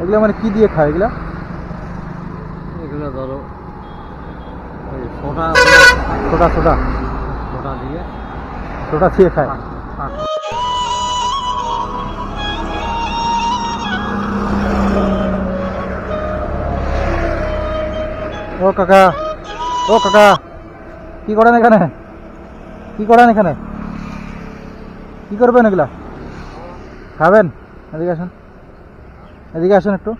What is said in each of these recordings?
এগুলো মানে কি দিয়ে খায় এগুলা? এগুলো ধরো ওই সোডা ছোটা ছোটা সোডা দিয়ে ছোটা দিয়ে খায়। ও কাকা, ও কাকা, কি করেন এখানে? কি করেন এখানে? কি করবেন এগুলা? খাবেন? এদিকে আসেন, এদিকে আসেন একটু।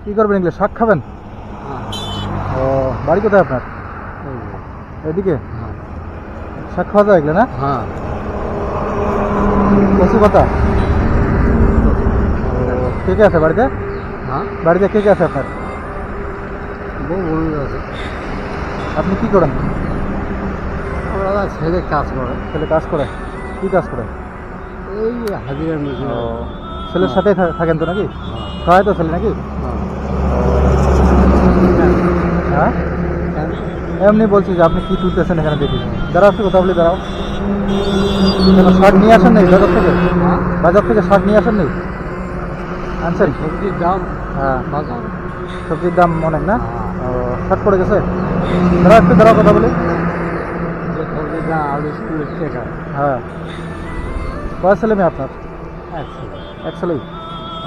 কি করবেন এগুলো? শাক খাবেন? ও, বাড়ি কোথায় আপনার? এদিকে শাক খাওয়া যায় এগুলো না? হ্যাঁ কচু পাতা। কে কে আছে বাড়িতে? হ্যাঁ বাড়িতে কে কে আছে আপনার? বউ বন্ধু আছে। আপনি কি করেন? ওরা ছেলে কাজ করে, ছেলে কাজ করে? কি কাজ করে? এই হাজিরা মজুর। ছেলের সাথে থাকেন তো নাকি? খাওয়ায় তো ছেলে নাকি? হ্যাঁ, এমনি বলছি যে আপনি কি তুলতেছেন এখানে দেখি। দাঁড়াও একটু কথা বলি, দাঁড়াও। শাক নিয়ে আসেন নাই বাজার থেকে? বাজার থেকে শাক নিয়ে আসেন নাই? আনছেন? সবজির দাম হ্যাঁ, বাজার সবজির দাম অনেক না? ও, শাক পড়ে গেছে। দাঁড়াও একটু, দাঁড়াও কথা বলি। যে সবজির দাম আলু 40 টাকা। হ্যাঁ, কয় ছেলে মেয়ে আপনার? একশো। এক ছেলেই?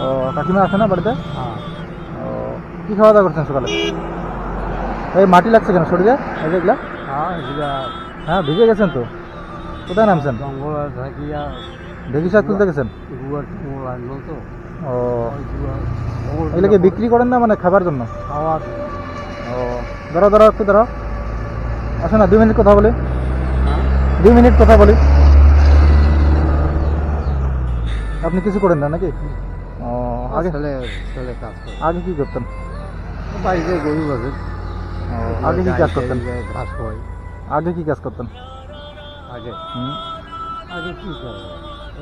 ও, কাকিমা আছে না বাড়িতে? হ্যাঁ ও, কি খাওয়া দাওয়া করছেন সকালে? এই মাটি লাগছে কেন শরীরে? এই যে এগুলা? হ্যাঁ এগুলা হ্যাঁ, ভিজে গেছেন তো। কোথায় নামছেন? জঙ্গল থাকিয়া ঢেকি শাক তুলতে গেছেন? গুয়ার টুমোর আনলো তো। ও, ওই গুয়ার এগুলোকে বিক্রি করেন না মানে খাবার জন্য? খাওয়ার। ও, দাঁড়াও দাঁড়াও একটু দাঁড়াও। আসো না, 2 মিনিট কথা বলি। হ্যাঁ 2 মিনিট কথা বলি। আপনি কিছু করেন না নাকি? ও, আগে ছেলে ছেলে কাজ করে। আগে কি করতেন? বাড়িতে গরু আছে। ও, আগে কি কাজ করতেন? ঘাস হয় আগে কি কাজ করতেন? আগে। হুম, আগে কি করে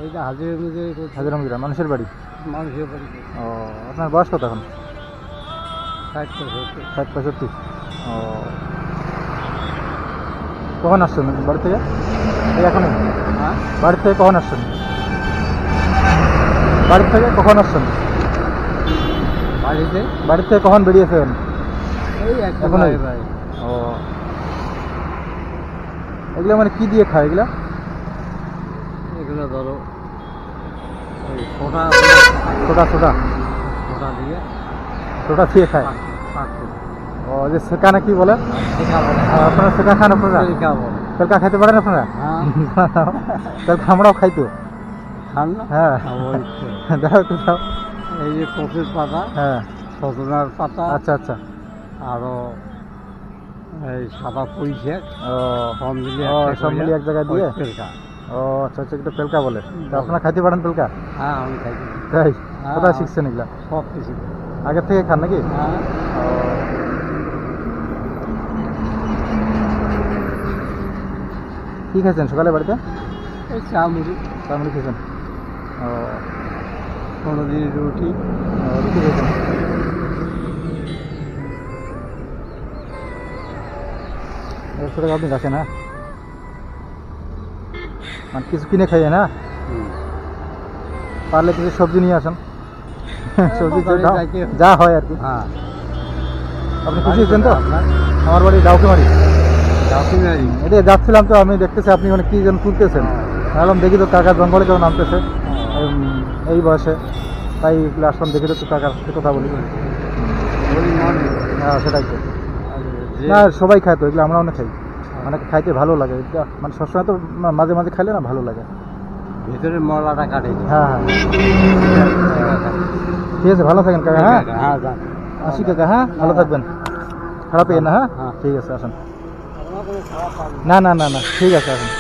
ওই যে হাজির অনুযায়ী হাজিরা মুজিরা মানুষের বাড়ি? মানুষের বাড়িতে ও, আপনার বয়স কত এখন? 60-65। 60-65? ও, কখন আসছেন বাড়ি থেকে? এই এখনই? হ্যাঁ বাড়ি থেকে কখন আসছেন? বাড়ি থেকে কখন আসছেন? বাড়িতে বাড়ি থেকে কখন বেরিয়েছেন? এই এখন এখনই? ভাই ও, এগুলো মানে কি দিয়ে খায় এগুলা? এগুলো ধরো ওই সোডা ছোটা ছোটা সোডা দিয়ে ছোটা দিয়ে খায়। ও, যে সেকা না কি বলে? শেখা বলে। আপনারা সেকা খান আপনারা? শেখা বলে। তেলকা খাইতে পারেন আপনারা? হ্যাঁ তেলকা আমরাও খাইতো। খান না। হ্যাঁ, ওই তো। দাও একটু দাও। এই যে কফির পাতা, হ্যাঁ, সজনার পাতা, আচ্ছা আচ্ছা। আরো এই সাদা পুঁই শাক ও, সব মিলিয়ে ও, একটা সব মিলিয়ে এক জায়গায় দিয়ে? ওই পেলকা। ও, আচ্ছা আচ্ছা, এটা পেলকা বলে। তা আপনারা খাইতে পারেন পেলকা? হ্যাঁ আমি খাই। তাই? হ্যাঁ। কোথায় শিখছেন এগুলা? সব কিছু। আগের থেকে খান নাকি? হ্যাঁ ও, কি খাইছেন সকালে বাড়িতে? এই চা মুড়ি, চামড়ি খেয়েছেন? ও, কোনোদিন রুটি। রুটি খেয়েছেন? একশো টাকা আপনি রাখেন? হ্যাঁ, মানে কিছু কিনে খাইয়ে না? পারলে কিছু সবজি নিয়ে আসেন। সবজি বাজারে যা- যাইতে হবে। যা হয় আর কি। হ্যাঁ আপনি খুশি হয়েছেন তো? আপনার আমার বাড়ি ডাউকিমারি। ডাকুমেন্টারি। এটা যাচ্ছিলাম তো, আমি দেখতেছি আপনি মানে কি যেন তুলতেছেন। ভাবলাম দেখি তো কাকা জঙ্গলে কেউ নামতেছে এই বয়সে, তাই এগুলো আসলাম, দেখি তো একটু কাকার সাথে কথা বলি। হ্যাঁ, সেটাই তো। না, সবাই খায় তো এগুলো, আমরা অনেক খাই, মানে খাইতে ভালো লাগে এটা, মানে সবসময় তো মাঝে মাঝে খাইলে না ভালো লাগে। ভিতরে মলাটা কাটে। হ্যাঁ হ্যাঁ, ঠিক আছে, ভালো থাকেন কাকা। হ্যাঁ, হ্যাঁ যান। আসি কাকা। হ্যাঁ, ভালো থাকবেন, খারাপ পেয়ে না। হ্যাঁ, হ্যাঁ। ঠিক আছে, আসেন। আপনার কোনো খারাপ পাবে না। না না না না, ঠিক আছে, আসেন।